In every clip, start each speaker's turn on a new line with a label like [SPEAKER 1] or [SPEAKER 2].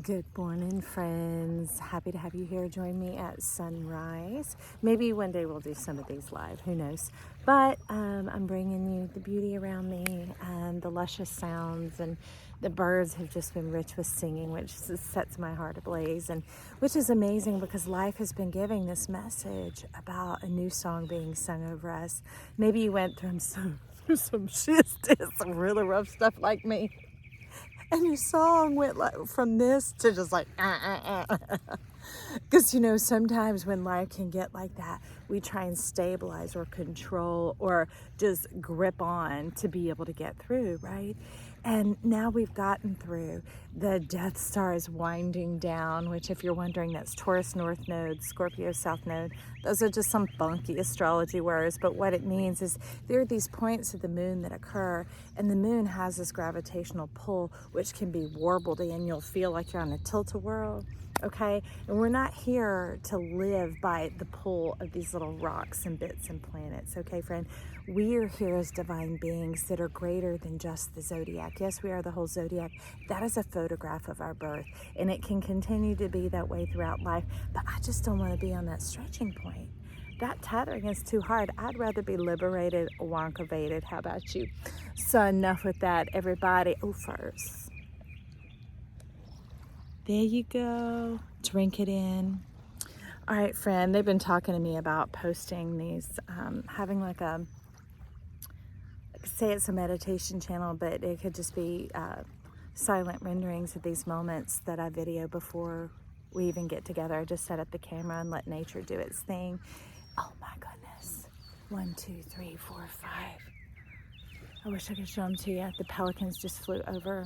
[SPEAKER 1] Good morning, friends. Happy to have you here. Join me at sunrise. Maybe one day we'll do some of these live. Who knows? But I'm bringing you the beauty around me and the luscious sounds, and the birds have just been rich with singing, which sets my heart ablaze, and which is amazing because life has been giving this message about a new song being sung over us. Maybe you went through some shit, some really rough stuff like me. And your song went like from this to just like, Because, sometimes when life can get like that, we try and stabilize or control or just grip on to be able to get through, right? And now we've gotten through. The Death Star is winding down, which, if you're wondering, that's Taurus North Node, Scorpio South Node. Those are just some funky astrology words, but what it means is there are these points of the moon that occur, and the moon has this gravitational pull, which can be warbled, and you'll feel like you're on a tilt-a-whirl. Okay, and we're not here to live by the pull of these little rocks and bits and planets. Okay, friend, we are here as divine beings that are greater than just the zodiac. Yes, we are the whole zodiac. That is a photograph of our birth, and it can continue to be that way throughout life. But I just don't want to be on that stretching point. That tethering is too hard. I'd rather be liberated, wonkavated. How about you? So enough with that, everybody. Oh, first. There you go. Drink it in. All right, friend, they've been talking to me about posting these, having like say it's a meditation channel, but it could just be silent renderings of these moments that I video before we even get together. I just set up the camera and let nature do its thing. Oh my goodness. 1, 2, 3, 4, 5. I wish I could show them to you. The pelicans just flew over.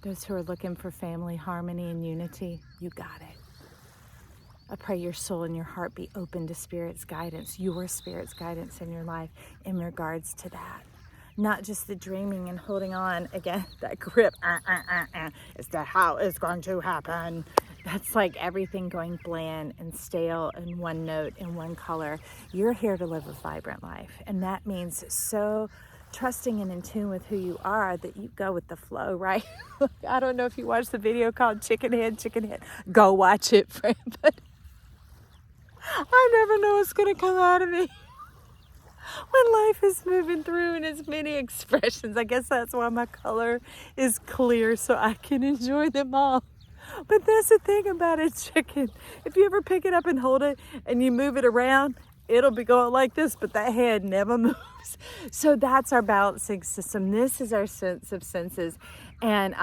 [SPEAKER 1] Those who are looking for family harmony and unity, you got it. I pray your soul and your heart be open to Spirit's guidance, your Spirit's guidance in your life in regards to that. Not just the dreaming and holding on, again, that grip, as to how it's going to happen. That's like everything going bland and stale in one note, in one color. You're here to live a vibrant life, and that means so trusting and in tune with who you are that you go with the flow, right? I don't know if you watched the video called Chicken Head. Go watch it, friend. But I never know what's going to come out of me when life is moving through in its many expressions. I guess that's why my color is clear, so I can enjoy them all. But that's the thing about a chicken. If you ever pick it up and hold it and you move it around, it'll be going like this, but that head never moves. So that's our balancing system. This is our sense of senses and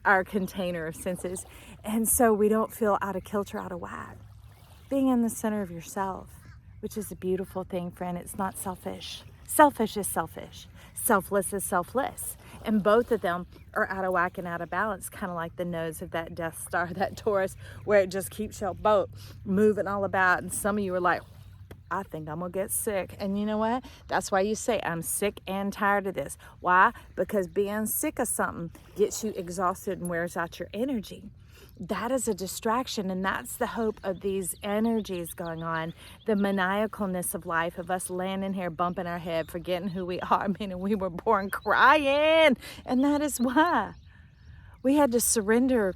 [SPEAKER 1] our container of senses. And so we don't feel out of kilter, out of whack. Being in the center of yourself, which is a beautiful thing, friend. It's not selfish. Selfish is selfish. Selfless is selfless. And both of them are out of whack and out of balance, kind of like the nose of that Death Star, that Taurus, where it just keeps your boat moving all about. And some of you are like, I think I'm going to get sick. And you know what? That's why you say, I'm sick and tired of this. Why? Because being sick of something gets you exhausted and wears out your energy. That is a distraction, and that's the hope of these energies going on, the maniacalness of life, of us landing here, bumping our head, forgetting who we are, meaning we were born crying. And that is why we had to surrender.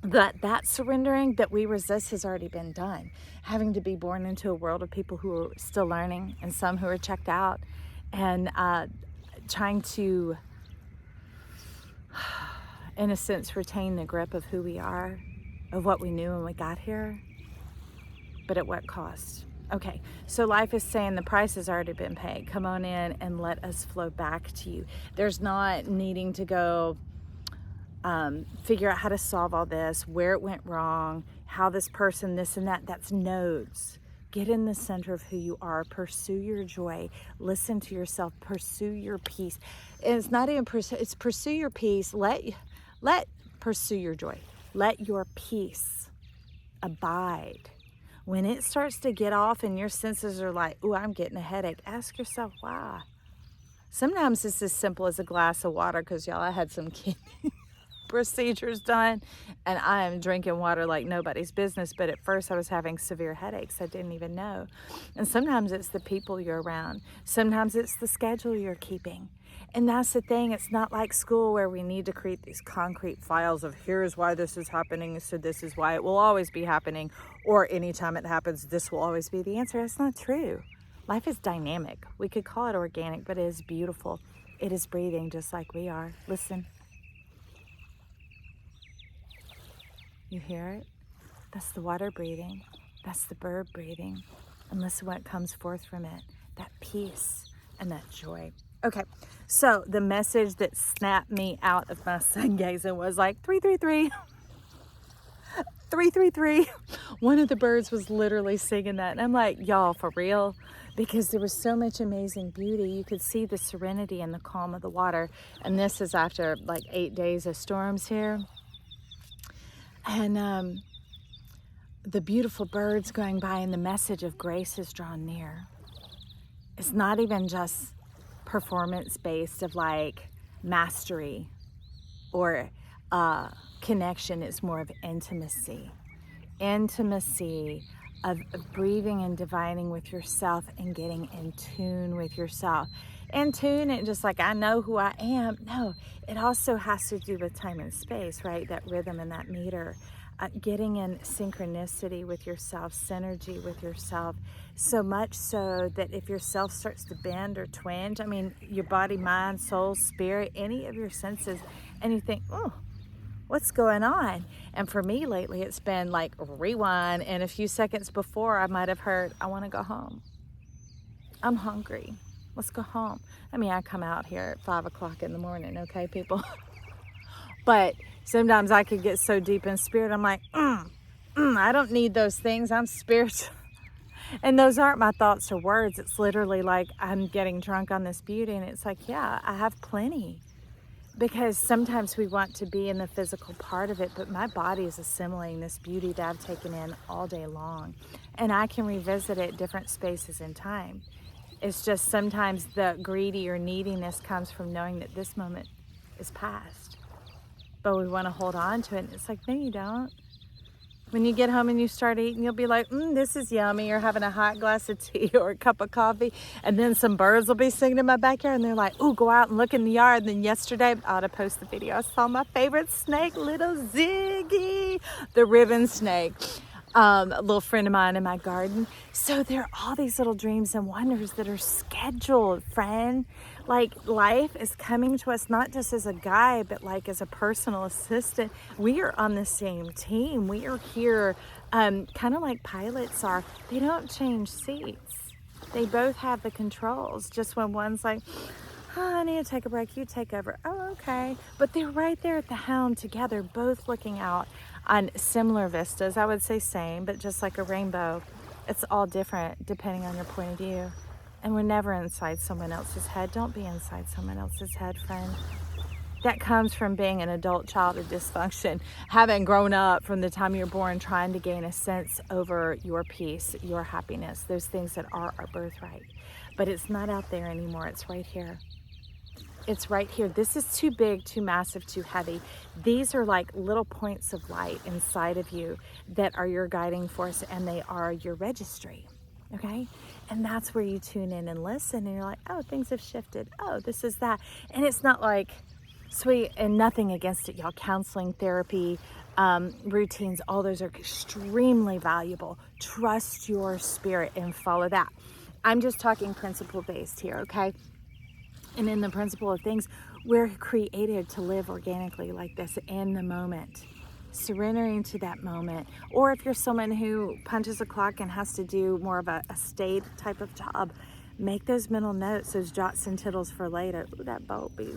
[SPEAKER 1] That surrendering that we resist has already been done. Having to be born into a world of people who are still learning and some who are checked out, and trying to, in a sense, retain the grip of who we are, of what we knew when we got here, but at what cost? Okay, so life is saying the price has already been paid. Come on in and let us flow back to you. There's not needing to go figure out how to solve all this, where it went wrong, how this person, this and that. That's nodes. Get in the center of who you are. Pursue your joy. Listen to yourself. Pursue your peace. And it's not even it's pursue your peace. Let pursue your joy. Let your peace abide. When it starts to get off and your senses are like, ooh, I'm getting a headache, ask yourself why. Sometimes it's as simple as a glass of water, because y'all, I had some kidney procedures done, and I am drinking water like nobody's business. But at first I was having severe headaches I didn't even know. And sometimes it's the people you're around. Sometimes it's the schedule you're keeping. And that's the thing. It's not like school where we need to create these concrete files of here's why this is happening, so this is why it will always be happening, or anytime it happens, this will always be the answer. That's not true. Life is dynamic. We could call it organic, but it is beautiful. It is breathing just like we are. Listen. You hear it? That's the water breathing. That's the bird breathing. And listen what comes forth from it. That peace and that joy. Okay, so the message that snapped me out of my sun gazing was like 333. 333. One of the birds was literally singing that. And I'm like, y'all, for real? Because there was so much amazing beauty. You could see the serenity and the calm of the water. And this is after like 8 days of storms here. And the beautiful birds going by, and the message of grace is drawn near. It's not even just performance-based of like mastery or connection. It's more of intimacy of breathing and divining with yourself and getting in tune with yourself. In tune, and just like I know who I am. No, it also has to do with time and space, right? That rhythm and that meter. Getting in synchronicity with yourself, synergy with yourself, so much so that if your self starts to bend or twinge, I mean, your body, mind, soul, spirit, any of your senses, and you think, oh, what's going on? And for me lately, it's been like rewind, and a few seconds before I might have heard, I want to go home. I'm hungry. Let's go home. I mean, I come out here at 5 o'clock in the morning, okay, people? But sometimes I could get so deep in spirit, I'm like, I don't need those things. I'm spiritual. And those aren't my thoughts or words. It's literally like I'm getting drunk on this beauty. And it's like, yeah, I have plenty. Because sometimes we want to be in the physical part of it, but my body is assimilating this beauty that I've taken in all day long. And I can revisit it at different spaces in time. It's just sometimes the greedy or neediness comes from knowing that this moment is past. But we want to hold on to it. And it's like, no, you don't. When you get home and you start eating, you'll be like, this is yummy. You're having a hot glass of tea or a cup of coffee. And then some birds will be singing in my backyard. And they're like, ooh, go out and look in the yard. And then yesterday, I ought to post the video. I saw my favorite snake, little Ziggy, the ribbon snake. A little friend of mine in my garden. So there are all these little dreams and wonders that are scheduled, friend. Like life is coming to us not just as a guide, but like as a personal assistant. We are on the same team. We are here kind of like pilots are. They don't change seats. They both have the controls. Just when one's like, I need to take a break, you take over. Oh, okay. But they're right there at the helm together, both looking out on similar vistas. I would say same, but just like a rainbow, it's all different depending on your point of view. And we're never inside someone else's head. Don't be inside someone else's head, friend. That comes from being an adult child of dysfunction, having grown up from the time you're born, trying to gain a sense over your peace, your happiness, those things that are our birthright. But it's not out there anymore. It's right here. It's right here. This is too big, too massive, too heavy. These are like little points of light inside of you that are your guiding force, and they are your registry, okay? And that's where you tune in and listen, and you're like, oh, things have shifted. Oh, this is that. And it's not like sweet, and nothing against it, y'all. Counseling, therapy, routines, all those are extremely valuable. Trust your spirit and follow that. I'm just talking principle-based here, okay? And in the principle of things, we're created to live organically like this in the moment, surrendering to that moment. Or if you're someone who punches a clock and has to do more of a stayed type of job, make those mental notes, those jots and tittles for later. Ooh, that boat be...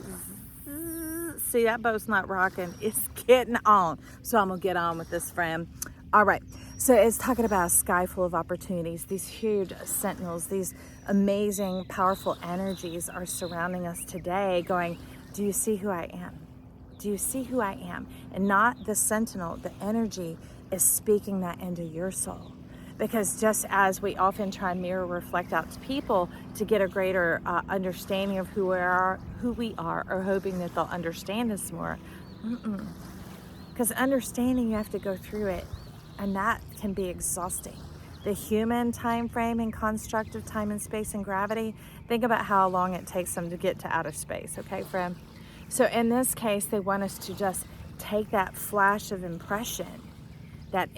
[SPEAKER 1] See, that boat's not rocking. It's getting on. So I'm going to get on with this, friend. All right. So it's talking about a sky full of opportunities. These huge sentinels, these amazing, powerful energies are surrounding us today going, do you see who I am? Do you see who I am? And not the sentinel, the energy is speaking that into your soul. Because just as we often try and mirror reflect out to people to get a greater understanding of who we are, or hoping that they'll understand us more, because understanding, you have to go through it, and that can be exhausting. The human time frame and construct of time and space and gravity, think about how long it takes them to get to outer space, okay, friend? So in this case, they want us to just take that flash of impression, that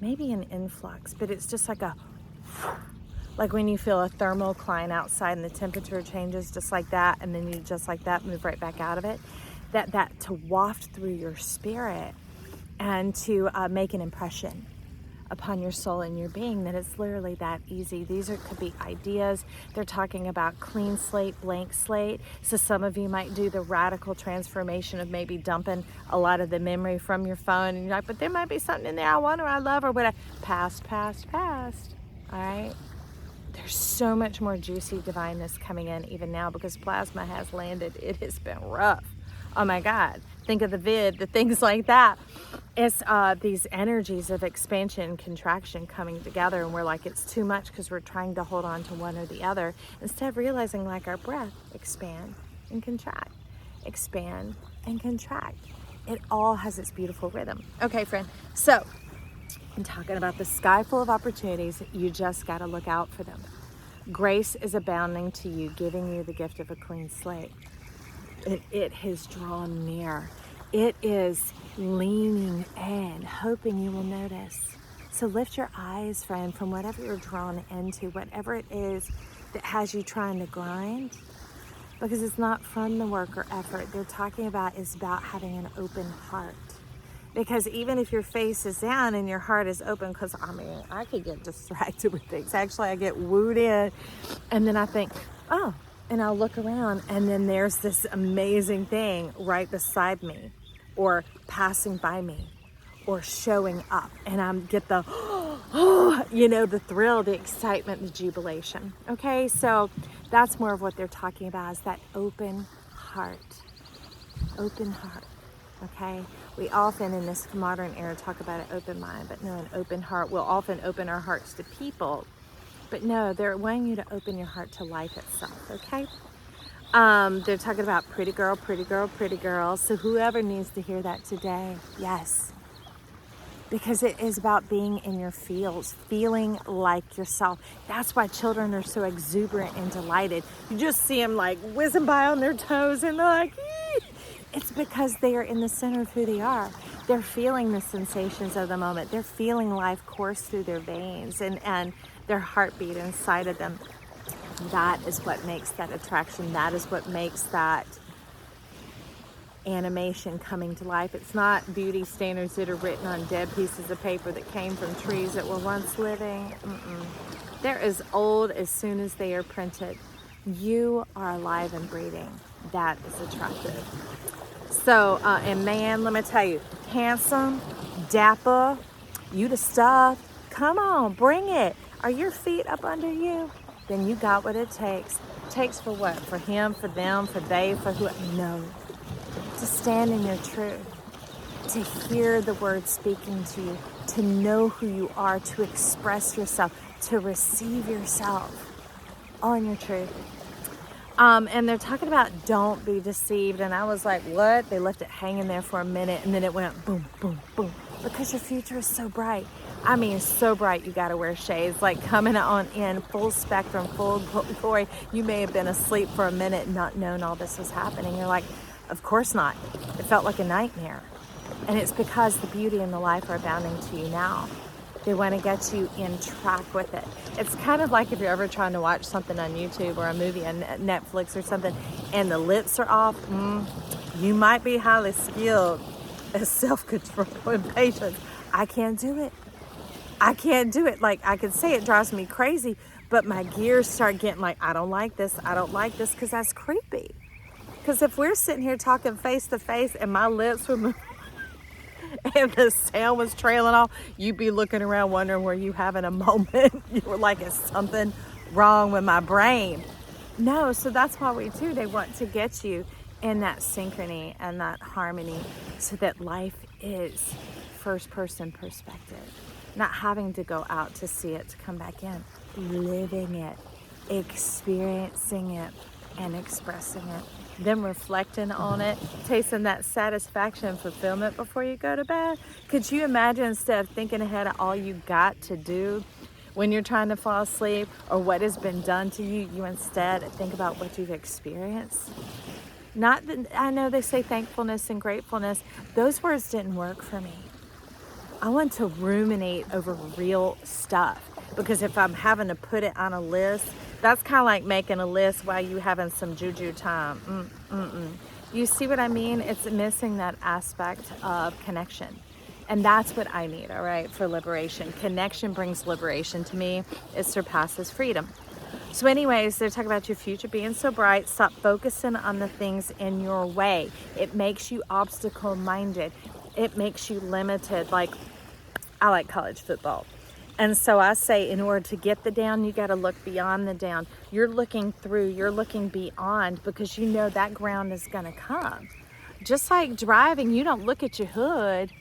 [SPEAKER 1] maybe an influx, but it's just like when you feel a thermocline outside and the temperature changes just like that, and then you just like that move right back out of it, that to waft through your spirit and to make an impression upon your soul and your being, that it's literally that easy. These could be ideas. They're talking about clean slate, blank slate. So some of you might do the radical transformation of maybe dumping a lot of the memory from your phone, and you're like, but there might be something in there I want or I love or whatever. Past. All right? There's so much more juicy divineness coming in even now, because plasma has landed. It has been rough. Oh my God. Think of the things like that. It's these energies of expansion and contraction coming together, and we're like, it's too much because we're trying to hold on to one or the other, instead of realizing, like our breath, expand and contract, expand and contract. It all has its beautiful rhythm. Okay, friend. So I'm talking about the sky full of opportunities. You just got to look out for them. Grace is abounding to you, giving you the gift of a clean slate. It has drawn near. It is leaning in, hoping you will notice. So lift your eyes, friend, from whatever you're drawn into, whatever it is that has you trying to grind, because it's not from the work or effort. They're talking about is about having an open heart. Because even if your face is down and your heart is open, because I could get distracted with things. Actually, I get wooed in, and then I think, oh, and I'll look around, and then there's this amazing thing right beside me, or passing by me, or showing up, and I get the, the thrill, the excitement, the jubilation. Okay, so that's more of what they're talking about, is that open heart. Open heart. Okay, we often in this modern era talk about an open mind, but no, an open heart. We'll often open our hearts to people, but no, they're wanting you to open your heart to life itself, okay? They're talking about pretty girl, pretty girl, pretty girl. So whoever needs to hear that today, yes. Because it is about being in your feels, feeling like yourself. That's why children are so exuberant and delighted. You just see them like whizzing by on their toes, and they're like, ee! It's because they are in the center of who they are. They're feeling the sensations of the moment. They're feeling life course through their veins and their heartbeat inside of them. That is what makes that attraction. That is what makes that animation coming to life. It's not beauty standards that are written on dead pieces of paper that came from trees that were once living. They're as old as soon as they are printed. You are alive and breathing. That is attractive. So, and man, let me tell you, handsome, dapper, you the stuff. Come on, bring it. Are your feet up under you? Then you got what it takes. Takes for what? For him, for them, for they, for who? No. To stand in your truth. To hear the word speaking to you. To know who you are. To express yourself. To receive yourself. All in your truth. And they're talking about don't be deceived. And I was like, what? They left it hanging there for a minute, and then it went boom, boom, boom. Because your future is so bright. I mean, so bright, you got to wear shades, like coming on in full spectrum, full glory. You may have been asleep for a minute and not known all this was happening. You're like, of course not. It felt like a nightmare. And it's because the beauty and the life are abounding to you now. They want to get you in track with it. It's kind of like if you're ever trying to watch something on YouTube or a movie on Netflix or something, and the lights are off. You might be highly skilled at self-control and patience. I can't do it. I can't do it. Like, I could say it drives me crazy, but my gears start getting like, I don't like this, because that's creepy. Because if we're sitting here talking face to face and my lips were moving and the sound was trailing off, you'd be looking around wondering, were you having a moment? You were like, is something wrong with my brain? No, so that's why we do. They want to get you in that synchrony and that harmony so that life is first person perspective. Not having to go out to see it to come back in. Living it, experiencing it, and expressing it. Then reflecting on it, tasting that satisfaction and fulfillment before you go to bed. Could you imagine, instead of thinking ahead of all you got to do when you're trying to fall asleep or what has been done to you, you instead think about what you've experienced? Not that, I know they say thankfulness and gratefulness. Those words didn't work for me. I want to ruminate over real stuff, because if I'm having to put it on a list, that's kind of like making a list while you having some juju time. You see what I mean? It's missing that aspect of connection. And that's what I need, all right, for liberation. Connection brings liberation to me. It surpasses freedom. So anyways, they're talking about your future being so bright. Stop focusing on the things in your way. It makes you obstacle minded. It makes you limited. Like, I like college football. And so I say, in order to get the down, you got to look beyond the down. You're looking through, you're looking beyond, because you know that ground is going to come. Just like driving, you don't look at your hood.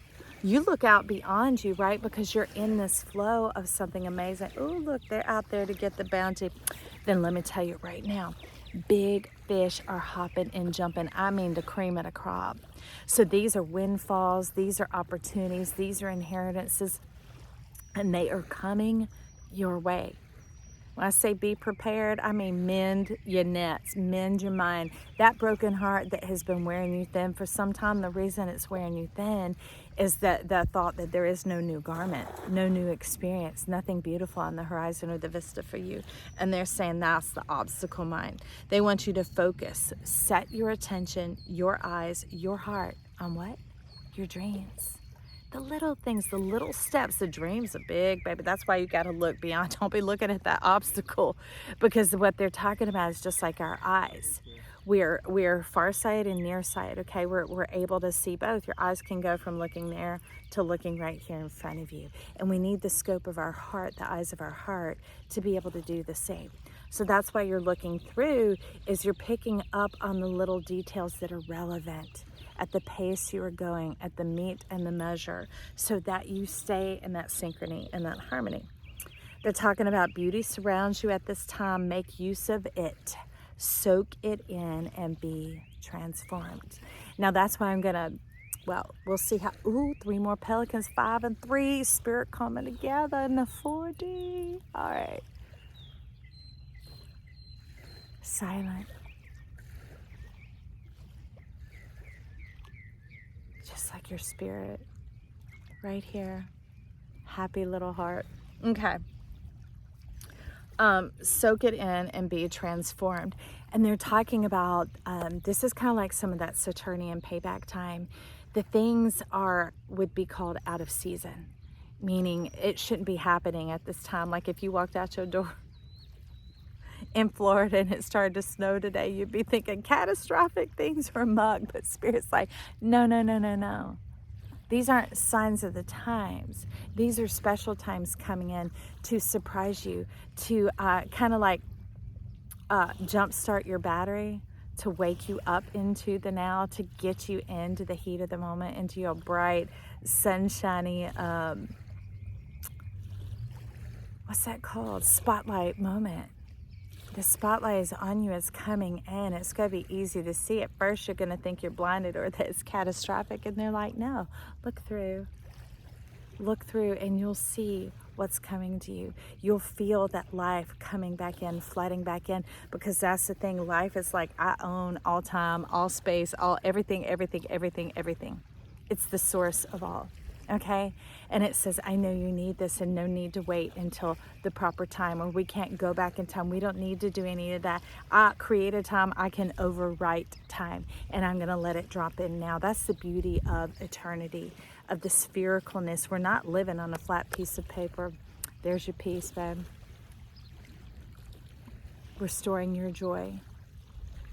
[SPEAKER 1] You look out beyond you, right? Because you're in this flow of something amazing. Oh, look, they're out there to get the bounty. Then let me tell you right now, big fish are hopping and jumping. I mean, the cream of the crop. So these are windfalls. These are opportunities. These are inheritances. And they are coming your way. When I say be prepared, I mean mend your nets, mend your mind. That broken heart that has been wearing you thin for some time, the reason it's wearing you thin is that the thought that there is no new garment, no new experience, nothing beautiful on the horizon or the vista for you. And they're saying that's the obstacle mind. They want you to focus, set your attention, your eyes, your heart on what? Your dreams. The little things, the little steps. The dreams are big, baby. That's why you got to look beyond. Don't be looking at that obstacle, because what they're talking about is just like our eyes. We're farsighted and nearsighted, okay? We're able to see both. Your eyes can go from looking there to looking right here in front of you. And we need the scope of our heart, the eyes of our heart, to be able to do the same. So that's why you're looking through, is you're picking up on the little details that are relevant at the pace you are going, at the meat and the measure, so that you stay in that synchrony and that harmony. They're talking about beauty surrounds you at this time. Make use of it. Soak it in and be transformed. Now that's why I'm gonna, well, we'll see how, 3 more pelicans, 5 and 3, spirit coming together in the 4D. All right. Silent. Just like your spirit, right here. Happy little heart. Okay. Soak it in and be transformed. And they're talking about, this is kind of like some of that Saturnian payback time. The things would be called out of season, meaning it shouldn't be happening at this time. Like if you walked out your door in Florida and it started to snow today, you'd be thinking catastrophic things are mug, but Spirit's like, no, no, no, no, no. These aren't signs of the times. These are special times coming in to surprise you, to kind of like jumpstart your battery, to wake you up into the now, to get you into the heat of the moment, into your bright, sunshiny, what's that called? Spotlight moment. The spotlight is on you, it's coming in. It's going to be easy to see. At first, you're going to think you're blinded or that it's catastrophic. And they're like, no, look through. Look through and you'll see what's coming to you. You'll feel that life coming back in, flooding back in. Because that's the thing. Life is like, I own all time, all space, all everything, everything, everything, everything. It's the source of all. Okay? And it says, I know you need this and no need to wait until the proper time, or we can't go back in time. We don't need to do any of that. I create a time, I can overwrite time, and I'm going to let it drop in now. That's the beauty of eternity, of the sphericalness. We're not living on a flat piece of paper. There's your peace, babe. Restoring your joy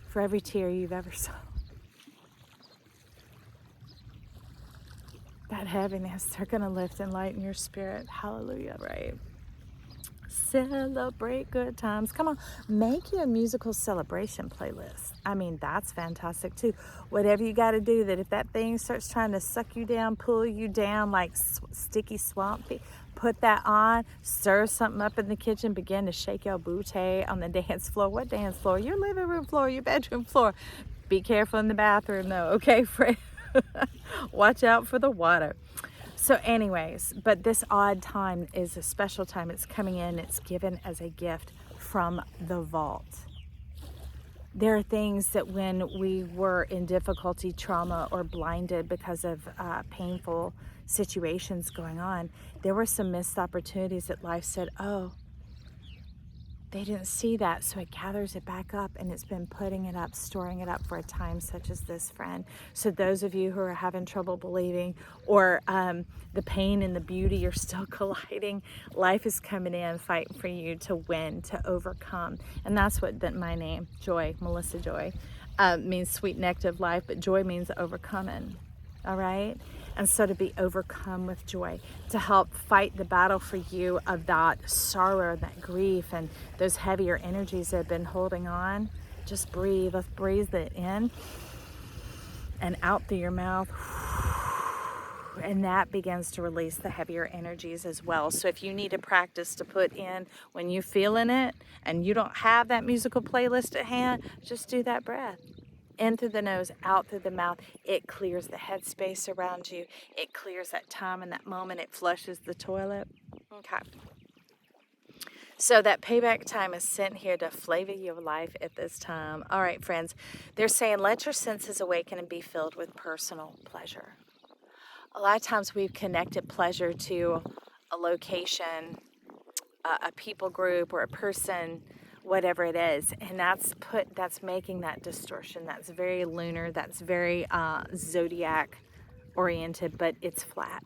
[SPEAKER 1] for every tear you've ever sown. That heaviness, they're going to lift and lighten your spirit. Hallelujah, right? celebrate good times. Come on, make you a musical celebration playlist. I mean, that's fantastic too. Whatever you got to do, that if that thing starts trying to suck you down, pull you down like sticky swamp feet, put that on, stir something up in the kitchen, begin to shake your booty on the dance floor. What dance floor? Your living room floor, your bedroom floor. Be careful in the bathroom though, okay, Fred? Watch out for the water. So anyways, but this odd time is a special time. It's coming in, it's given as a gift from the vault. There are things that when we were in difficulty, trauma, or blinded because of painful situations going on, there were some missed opportunities that life said, oh, they didn't see that, so it gathers it back up, and it's been putting it up, storing it up for a time such as this, friend. So those of you who are having trouble believing, or the pain and the beauty are still colliding, life is coming in, fighting for you to win, to overcome. And that's what my name, Joy, Melissa Joy, means sweet nectar of life, but joy means overcoming, all right? And so to be overcome with joy, to help fight the battle for you of that sorrow, that grief, and those heavier energies that have been holding on. Just breathe. Let's breathe it in and out through your mouth. And that begins to release the heavier energies as well. So if you need to practice to put in when you're feeling it and you don't have that musical playlist at hand, just do that breath. In through the nose, out through the mouth. It clears the headspace around you. It clears that time and that moment. It flushes the toilet. Okay. So that payback time is sent here to flavor your life at this time. All right, friends. They're saying, let your senses awaken and be filled with personal pleasure. A lot of times we've connected pleasure to a location, a people group, or a person, whatever it is, and that's making that distortion. That's very lunar, that's very zodiac oriented, but it's flat.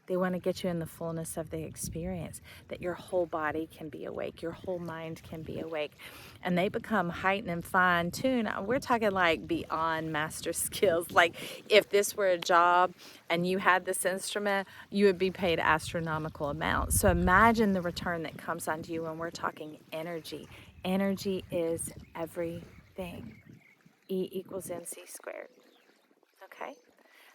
[SPEAKER 1] They want to get you in the fullness of the experience, that your whole body can be awake, your whole mind can be awake, and they become heightened and fine-tuned. We're talking like beyond master skills. Like if this were a job and you had this instrument, you would be paid astronomical amounts. So imagine the return that comes onto you when we're talking energy. Energy is everything. E equals MC squared. Okay?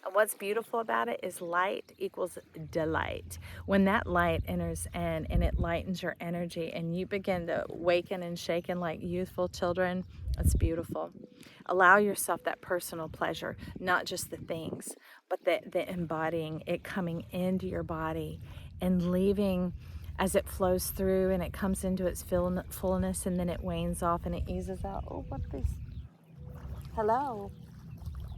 [SPEAKER 1] And what's beautiful about it is light equals delight. When that light enters in and it lightens your energy and you begin to waken and shaken like youthful children, it's beautiful. Allow yourself that personal pleasure, not just the things, but the embodying, it coming into your body and leaving as it flows through and it comes into its fullness, and then it wanes off and it eases out. Oh, what this? Hello.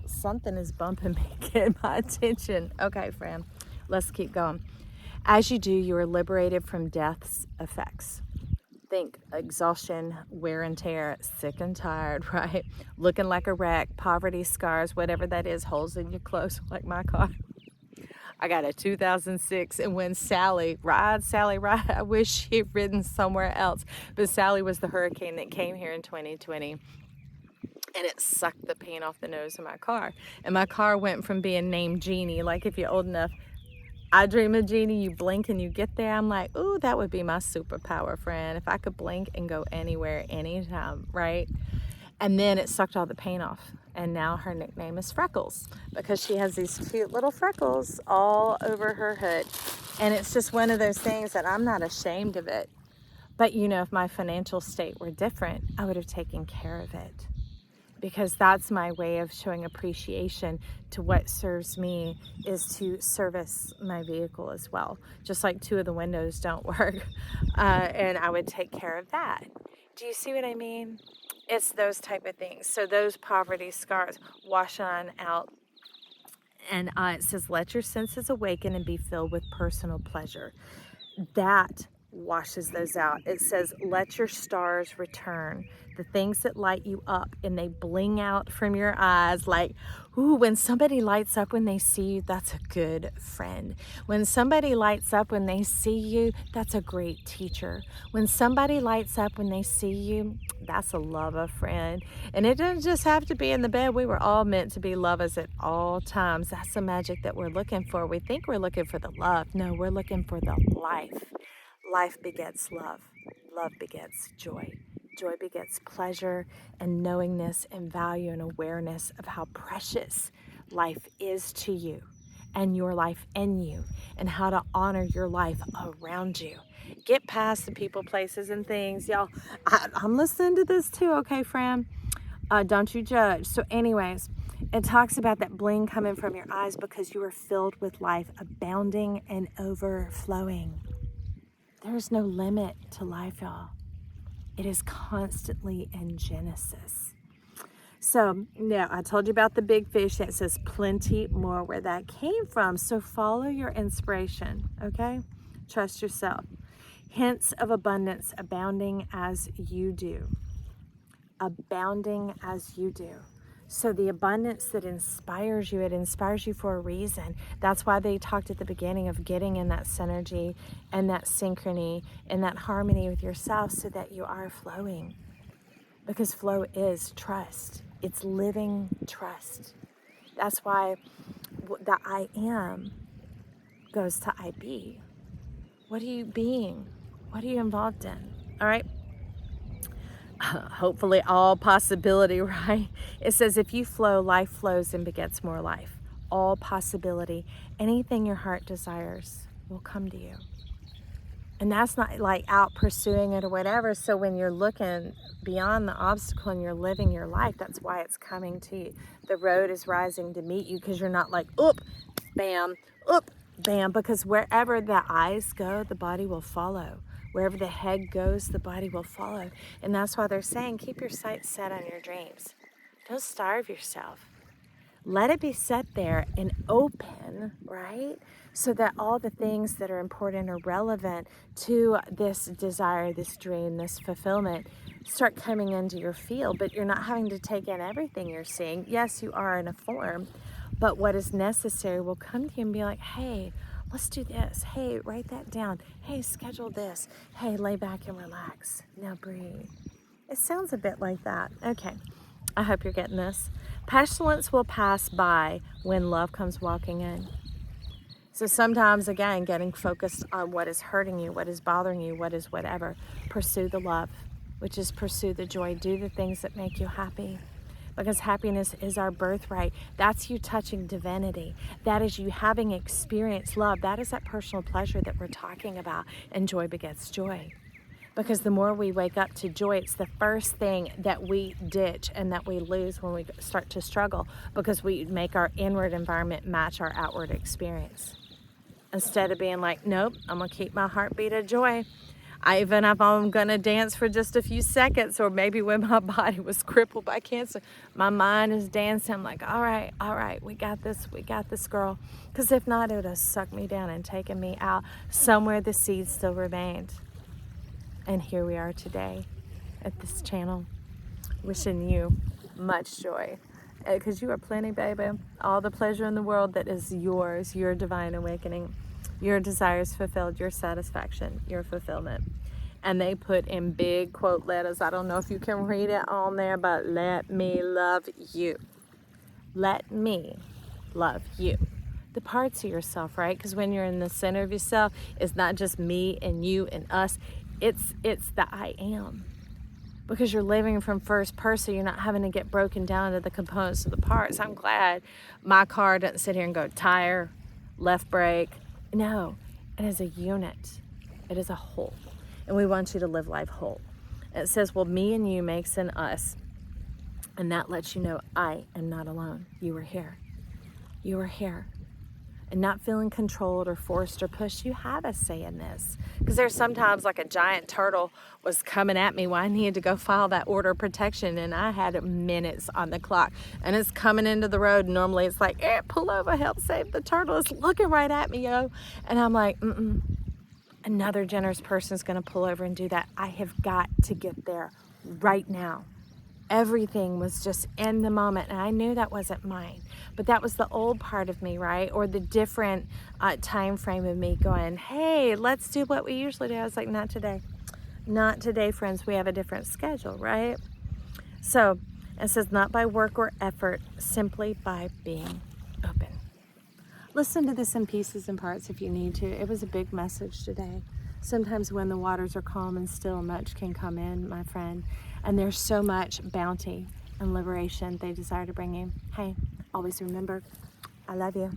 [SPEAKER 1] Something is bumping me, getting my attention. Okay, friend, let's keep going. As you do, you are liberated from death's effects. Think exhaustion, wear and tear, sick and tired, right? Looking like a wreck, poverty scars, whatever that is, holes in your clothes, like my car. I got a 2006, and when Sally, ride, I wish she had ridden somewhere else, but Sally was the hurricane that came here in 2020. And it sucked the paint off the nose of my car. And my car went from being named Jeannie, like if you're old enough, I dream of Jeannie, you blink and you get there. I'm like, ooh, that would be my superpower, friend. If I could blink and go anywhere, anytime, right? And then it sucked all the paint off. And now her nickname is Freckles, because she has these cute little freckles all over her hood. And it's just one of those things that I'm not ashamed of it. But you know, if my financial state were different, I would have taken care of it. Because that's my way of showing appreciation to what serves me, is to service my vehicle as well. Just like two of the windows don't work, and I would take care of that. Do you see what I mean? It's those type of things. So those poverty scars wash on out. And it says, let your senses awaken and be filled with personal pleasure. That washes those out. It says, let your stars return, the things that light you up, and they bling out from your eyes like, ooh, when somebody lights up when they see you, that's a good friend. When somebody lights up when they see you, that's a great teacher. When somebody lights up when they see you, that's a lover, friend. And it doesn't just have to be in the bed. We were all meant to be lovers at all times. That's the magic that we're looking for. We think we're looking for the love. No, we're looking for the life. Life begets love. Love begets joy. Joy begets pleasure and knowingness and value and awareness of how precious life is to you and your life in you, and how to honor your life around you. Get past the people, places, and things. Y'all, I'm listening to this too, okay, friend? Don't you judge. So anyways, it talks about that bling coming from your eyes because you are filled with life, abounding and overflowing. There's no limit to life, y'all. It is constantly in Genesis. So, yeah, I told you about the big fish that says plenty more, where that came from. So follow your inspiration, okay? Trust yourself. Hints of abundance, abounding as you do. Abounding as you do. So the abundance that inspires you, it inspires you for a reason. That's why they talked at the beginning of getting in that synergy and that synchrony and that harmony with yourself so that you are flowing. Because flow is trust. It's living trust. That's why the I am goes to I be. What are you being? What are you involved in? All right. Hopefully all possibility, right? It says if you flow, life flows and begets more life. All possibility. Anything your heart desires will come to you. And that's not like out pursuing it or whatever. So when you're looking beyond the obstacle and you're living your life, that's why it's coming to you. The road is rising to meet you because you're not like, oop, bam, oop, bam. Because wherever the eyes go, the body will follow. Wherever the head goes, the body will follow. And that's why they're saying, keep your sights set on your dreams. Don't starve yourself. Let it be set there and open, right? So that all the things that are important or relevant to this desire, this dream, this fulfillment start coming into your field. But you're not having to take in everything you're seeing. Yes, you are in a form, but what is necessary will come to you and be like, hey, let's do this. Hey, write that down. Hey, schedule this. Hey, lay back and relax. Now breathe. It sounds a bit like that. Okay. I hope you're getting this. Pestilence will pass by when love comes walking in. So sometimes, again, getting focused on what is hurting you, what is bothering you, what is whatever. Pursue the love, which is pursue the joy. Do the things that make you happy. Because happiness is our birthright. That's you touching divinity. That is you having experienced love. That is that personal pleasure that we're talking about. And joy begets joy. Because the more we wake up to joy, it's the first thing that we ditch and that we lose when we start to struggle, because we make our inward environment match our outward experience. Instead of being like, nope, I'm going to keep my heartbeat of joy. Even if I'm going to dance for just a few seconds, or maybe when my body was crippled by cancer, my mind is dancing. I'm like, all right, we got this, girl. Because if not, it would have sucked me down and taken me out. Somewhere the seed still remained. And here we are today at this channel, wishing you much joy. Because you are plenty, baby. All the pleasure in the world that is yours, your divine awakening, your desires fulfilled, your satisfaction, your fulfillment. And they put in big quote letters. I don't know if you can read it on there, but let me love you. Let me love you. The parts of yourself, right? Because when you're in the center of yourself, it's not just me and you and us. It's the I am. Because you're living from first person, you're not having to get broken down into the components of the parts. I'm glad my car doesn't sit here and go tire, left brake. No, it is a unit. It is a whole. And we want you to live life whole. It says, well, me and you makes an us. And that lets you know I am not alone. You are here. You are here. And not feeling controlled or forced or pushed. You have a say in this. Because there's sometimes like a giant turtle was coming at me when I needed to go file that order of protection, and I had minutes on the clock. And it's coming into the road. Normally it's like, pull over, help save the turtle. It's looking right at me, yo. And I'm like, another generous person is going to pull over and do that. I have got to get there right now. Everything was just in the moment, and I knew that wasn't mine, but that was the old part of me, right? Or the different time frame of me going, hey, let's do what we usually do. I was like, not today. Not today, friends. We have a different schedule, right? So it says, not by work or effort, simply by being open. Listen to this in pieces and parts if you need to. It was a big message today. Sometimes when the waters are calm and still, much can come in, my friend. And there's so much bounty and liberation they desire to bring you. Hey, always remember, I love you.